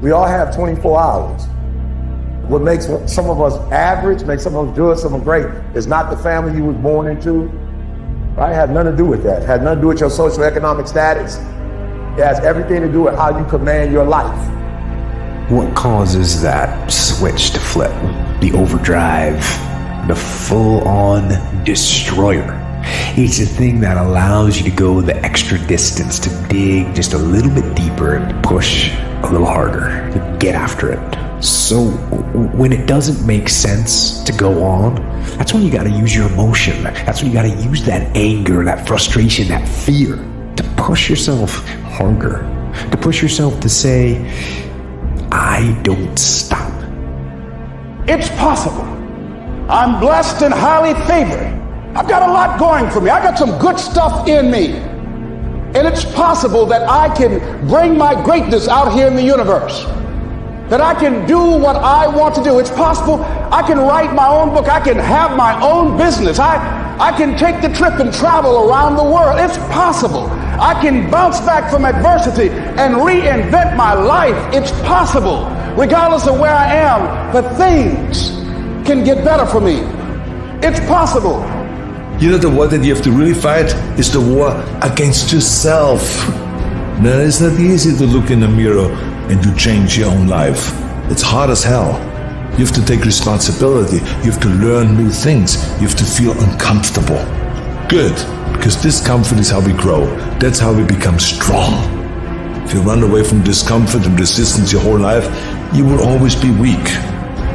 We all have 24 hours. What makes some of us average, makes some of us good, some of us great, is not the family you was born into. Right? It had nothing to do with that. It had nothing to do with your socioeconomic status. It has everything to do with how you command your life. What causes that switch to flip? The overdrive, the full-on destroyer. It's the thing that allows you to go the extra distance, to dig just a little bit deeper and push a little harder, to get after it. So when it doesn't make sense to go on, that's when you gotta use your emotion. That's when you gotta use that anger, that frustration, that fear to push yourself harder, to push yourself to say, I don't stop. It's possible. I'm blessed and highly favored. I've got a lot going for me. I got some good stuff in me. And it's possible that I can bring my greatness out here in the universe. That I can do what I want to do. It's possible I can write my own book. I can have my own business. I can take the trip and travel around the world. It's possible. I can bounce back from adversity and reinvent my life. It's possible. Regardless of where I am, the things can get better for me. It's possible. You know, the war that you have to really fight is the war against yourself. Now, it's not easy to look in the mirror and to change your own life. It's hard as hell. You have to take responsibility. You have to learn new things. You have to feel uncomfortable. Good, because discomfort is how we grow. That's how we become strong. If you run away from discomfort and resistance your whole life, you will always be weak.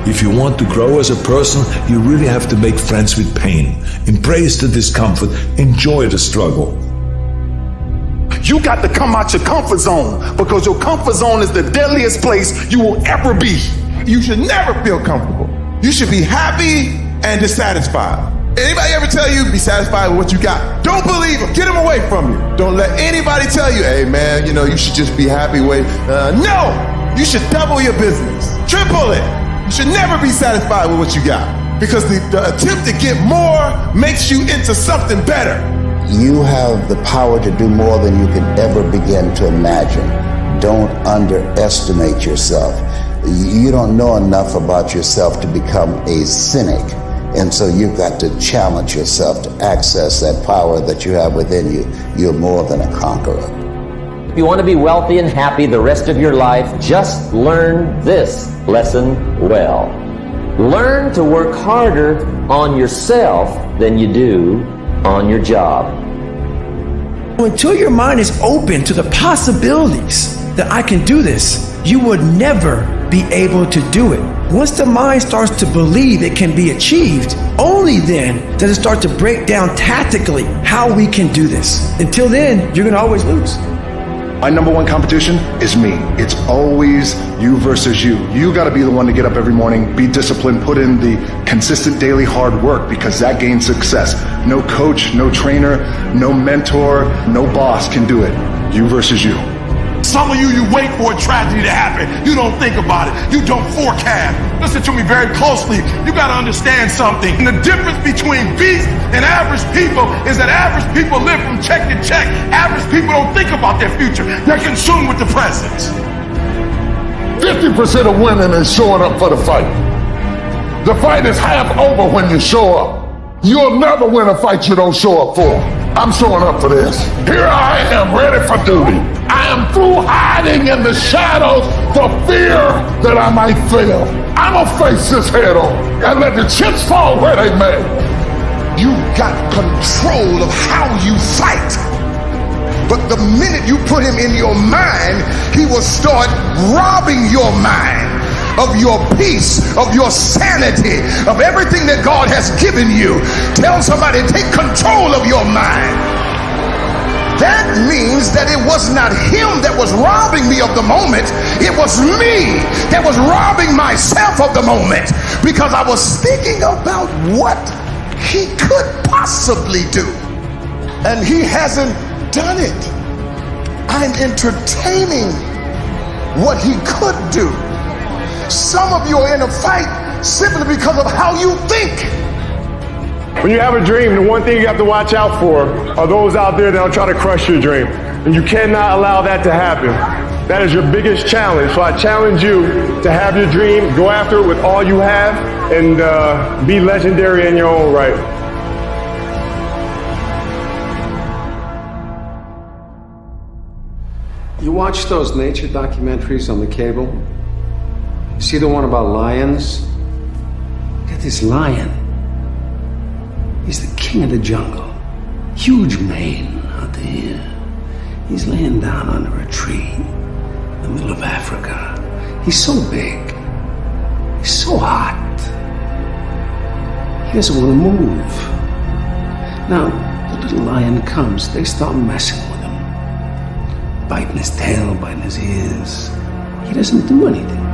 If you want to grow as a person, you really have to make friends with pain. Embrace the discomfort. Enjoy the struggle. You got to come out your comfort zone, because your comfort zone is the deadliest place you will ever be. You should never feel comfortable. You should be happy and dissatisfied. Anybody ever tell you be satisfied with what you got? Don't believe them. Get them away from you. Don't let anybody tell you, hey man, you know, you should just be happy with. No, you should double your business, triple it. You should never be satisfied with what you got, because the attempt to get more makes you into something better. You have the power to do more than you can ever begin to imagine. Don't underestimate yourself. You don't know enough about yourself to become a cynic. And so you've got to challenge yourself to access that power that you have within you. You're more than a conqueror. If you want to be wealthy and happy the rest of your life, just learn this lesson well. Learn to work harder on yourself than you do on your job. Until your mind is open to the possibilities that I can do this, you would never be able to do it. Once the mind starts to believe it can be achieved, only then does it start to break down tactically how we can do this. Until then, you're going to always lose. My number one competition is me. It's always you versus you. You got to be the one to get up every morning, be disciplined, put in the consistent daily hard work, because that gains success. No coach, no trainer, no mentor, no boss can do it. You versus you. Some of you wait for a tragedy to happen. You don't think about it. You don't forecast. Listen to me very closely. You got to understand something. And the difference between beast and average people is that average people live from check to check. Average people don't think about their future. They're consumed with the present. 50% of women is showing up for the fight. The fight is half over when you show up. You'll never win a fight you don't show up for. I'm showing up for this. Here I am, ready for duty. I am through hiding in the shadows for fear that I might fail. I'm gonna face this head on and let the chips fall where they may. You got control of how you fight. But the minute you put him in your mind, he will start robbing your mind of your peace, of your sanity, of everything that God has given you. Tell somebody, take control of your mind. That means that it was not him that was robbing me of the moment. It was me that was robbing myself of the moment, because I was thinking about what he could possibly do. And he hasn't done it. I'm entertaining what he could do. Some of you are in a fight simply because of how you think. When you have a dream, the one thing you have to watch out for are those out there that will try to crush your dream. And you cannot allow that to happen. That is your biggest challenge. So I challenge you to have your dream, go after it with all you have, and be legendary in your own right. You watch those nature documentaries on the cable? See the one about lions? Look at this lion. He's the king of the jungle. Huge mane out there. He's laying down under a tree in the middle of Africa. He's so big. He's so hot. He doesn't want to move. Now, the little lion comes. They start messing with him. Biting his tail, biting his ears. He doesn't do anything.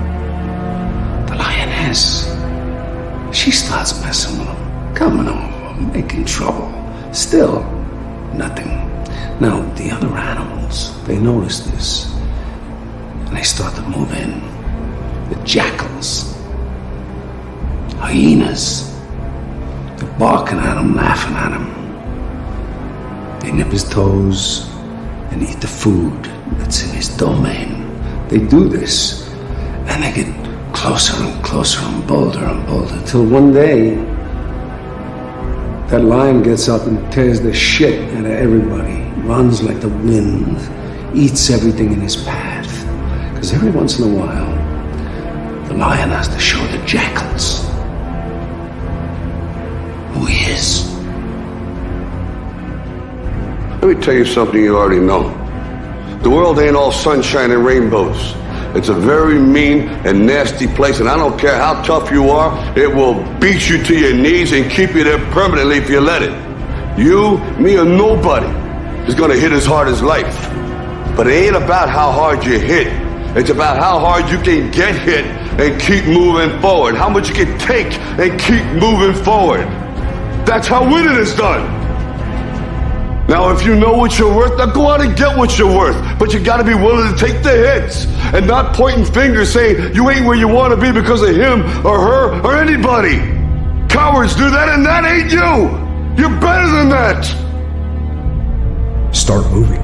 The lioness, she starts messing with him. Coming over, making trouble. Still, nothing. Now, the other animals, they notice this, and they start to move in. The jackals, hyenas, they're barking at him, laughing at him. They nip his toes and eat the food that's in his domain. They do this, and they get closer and closer and bolder, till one day, that lion gets up and tears the shit out of everybody, runs like the wind, eats everything in his path. Because every once in a while, the lion has to show the jackals who he is. Let me tell you something you already know. The world ain't all sunshine and rainbows. It's a very mean and nasty place, and I don't care how tough you are, it will beat you to your knees and keep you there permanently if you let it. You, me, or nobody is gonna hit as hard as life. But it ain't about how hard you hit. It's about how hard you can get hit and keep moving forward. How much you can take and keep moving forward. That's how winning is done. Now, if you know what you're worth, now go out and get what you're worth. But you gotta be willing to take the hits and not pointing fingers saying you ain't where you wanna be because of him or her or anybody. Cowards do that, and that ain't you. You're better than that. Start moving.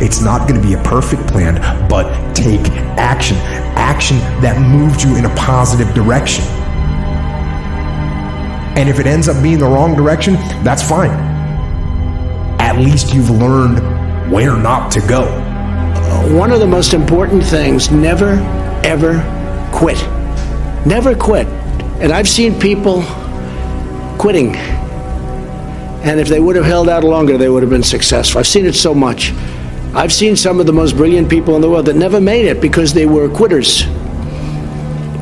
It's not going to be a perfect plan, but take action. Action that moves you in a positive direction. And if it ends up being the wrong direction, that's fine. At least you've learned where not to go. One of the most important things, never, ever quit. Never quit. And I've seen people quitting. And if they would have held out longer, they would have been successful. I've seen it so much. I've seen some of the most brilliant people in the world that never made it because they were quitters.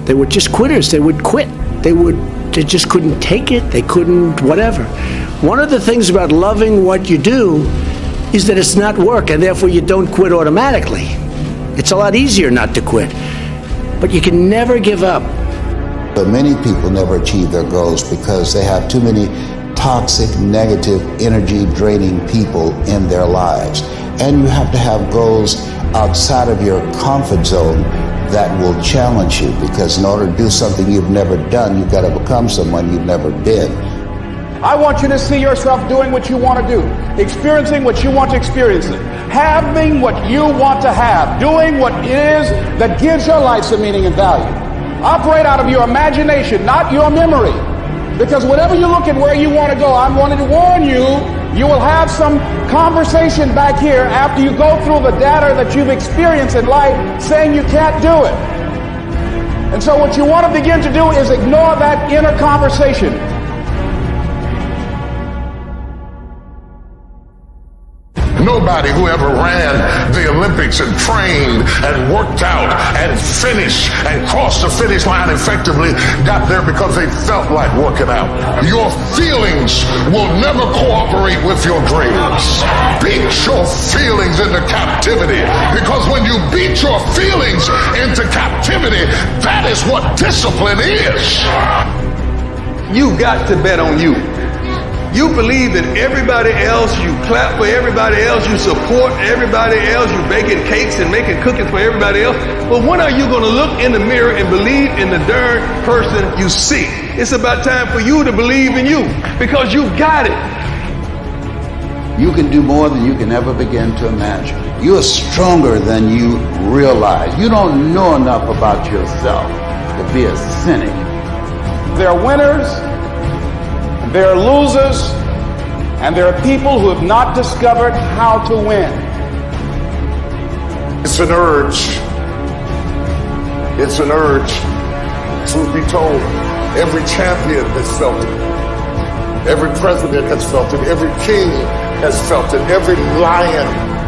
They were just quitters. They would quit. They just couldn't take it. They couldn't whatever. One of the things about loving what you do is that it's not work, and therefore you don't quit automatically. It's a lot easier not to quit. But you can never give up. But many people never achieve their goals because they have too many toxic, negative, energy-draining people in their lives. And you have to have goals outside of your comfort zone that will challenge you, because in order to do something you've never done, you've got to become someone you've never been. I want you to see yourself doing what you want to do, experiencing what you want to experience, having what you want to have, doing what it is that gives your life some meaning and value. Operate out of your imagination, not your memory. Because whenever you look at where you want to go, I wanted to warn you, you will have some conversation back here after you go through the data that you've experienced in life saying you can't do it. And so what you want to begin to do is ignore that inner conversation. Nobody who ever ran the Olympics and trained and worked out and finished and crossed the finish line effectively got there because they felt like working out. Your feelings will never cooperate with your dreams. Beat your feelings into captivity, because when you beat your feelings into captivity, that is what discipline is. You got to bet on you. You believe that everybody else, you clap for everybody else, you support everybody else, you baking cakes and making cookies for everybody else. But when are you going to look in the mirror and believe in the darn person you see? It's about time for you to believe in you, because you got it. You can do more than you can ever begin to imagine. You are stronger than you realize. You don't know enough about yourself to be a cynic. There are winners, and there are losers, and there are people who have not discovered how to win. It's an urge. It's an urge. Truth be told, every champion has felt it. Every president has felt it. Every king has felt it. Every lion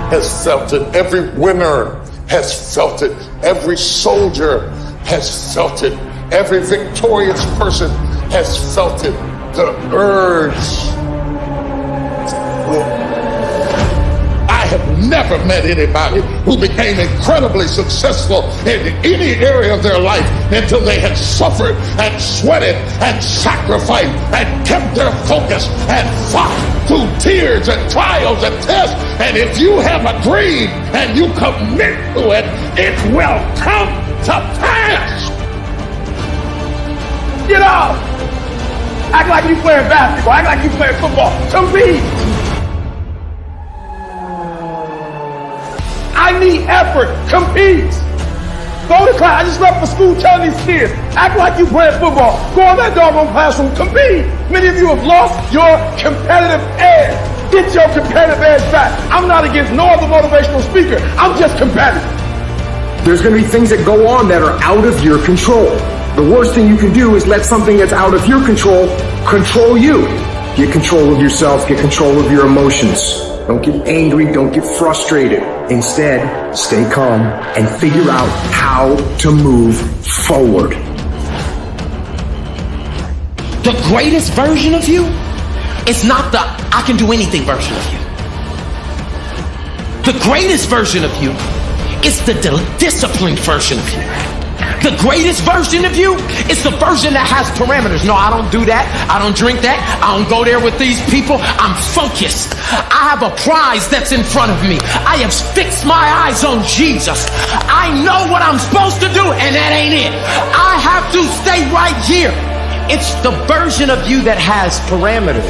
has felt it. Every winner has felt it. Every soldier has felt it. Every victorious person has felt it. The urge. I have never met anybody who became incredibly successful in any area of their life until they had suffered and sweated and sacrificed and kept their focus and fought through tears and trials and tests. And if you have a dream and you commit to it, it will come to pass. Get up! Act like you playing basketball. Act like you playing football. Compete! I need effort. Compete. Go to class. I just left for school telling these kids, act like you playing football. Go in that doggone classroom. Compete. Many of you have lost your competitive edge. Get your competitive edge back. I'm not against no other motivational speaker. I'm just competitive. There's going to be things that go on that are out of your control. The worst thing you can do is let something that's out of your control control you. Get control of yourself. Get control of your emotions. Don't get angry, don't get frustrated. Instead, stay calm and figure out how to move forward. The greatest version of you is not the I can do anything version of you. The greatest version of you is the disciplined version of you. The greatest version of you is the version that has parameters. No, I don't do that. I don't drink that. I don't go there with these people. I'm focused. I have a prize that's in front of me. I have fixed my eyes on Jesus. I know what I'm supposed to do, and that ain't it. I have to stay right here. It's the version of you that has parameters.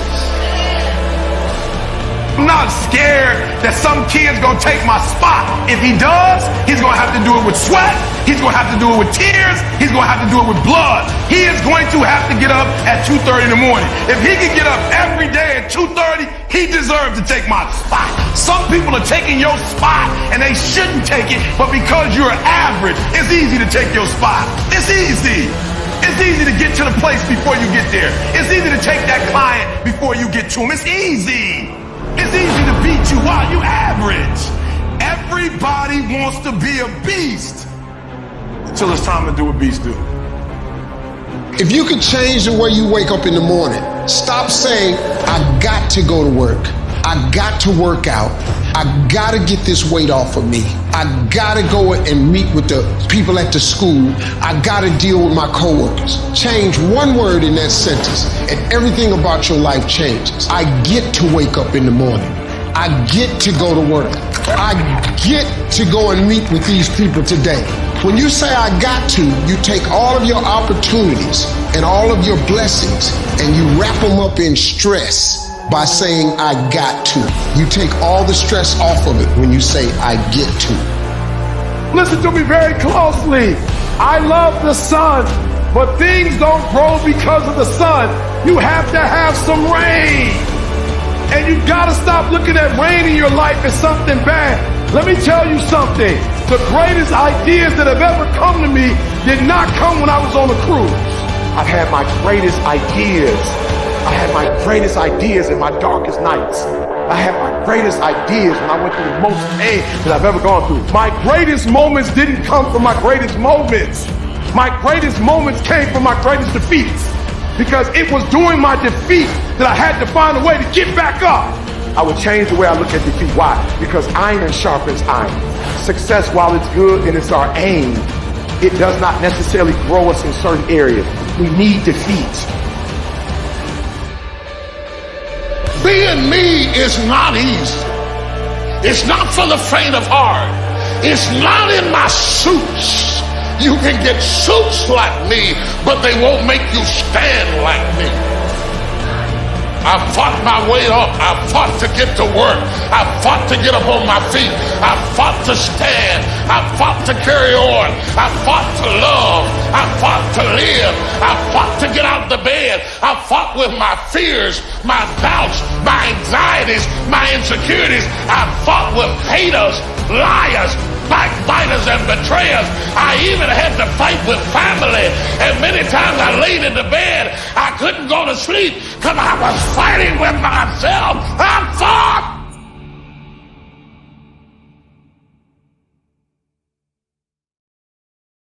I'm not scared that some kid's gonna take my spot. If he does, he's gonna have to do it with sweat. He's gonna have to do it with tears. He's gonna have to do it with blood. He is going to have to get up at 2:30 in the morning. If he can get up every day at 2:30, he deserves to take my spot. Some people are taking your spot and they shouldn't take it, but because you're average, it's easy to take your spot. It's easy. It's easy to get to the place before you get there. It's easy to take that client before you get to him. It's easy. It's easy to beat you while you average. Everybody wants to be a beast until it's time to do what beasts do. If you could change the way you wake up in the morning, stop saying, I got to go to work. I got to work out. I got to get this weight off of me. I got to go and meet with the people at the school. I got to deal with my coworkers. Change one word in that sentence and everything about your life changes. I get to wake up in the morning. I get to go to work. I get to go and meet with these people today. When you say I got to, you take all of your opportunities and all of your blessings and you wrap them up in stress by saying I got to. You take all the stress off of it when you say I get to. Listen to me very closely. I love the sun, but things don't grow because of the sun. You have to have some rain. And you gotta stop looking at rain in your life as something bad. Let me tell you something. The greatest ideas that have ever come to me did not come when I was on a cruise. I've had my greatest ideas. I had my greatest ideas in my darkest nights. I had my greatest ideas when I went through the most pain that I've ever gone through. My greatest moments didn't come from my greatest moments. My greatest moments came from my greatest defeats. Because it was during my defeat that I had to find a way to get back up. I would change the way I look at defeat. Why? Because iron sharpens iron. Success, while it's good and it's our aim, it does not necessarily grow us in certain areas. We need defeat. Being me is not easy. It's not for the faint of heart. It's not in my suits. You can get suits like me, but they won't make you stand like me. I fought my way up. I fought to get to work. I fought to get up on my feet. I fought to stand. I fought to carry on. I fought to love. I fought to live. I fought to get out of the bed. I fought with my fears, my doubts, my anxieties, my insecurities. I fought with haters, liars, backbiters, and betrayers. I even had to fight with family. And many times I laid in the bed, I couldn't go to sleep because I was fighting with myself. I fought.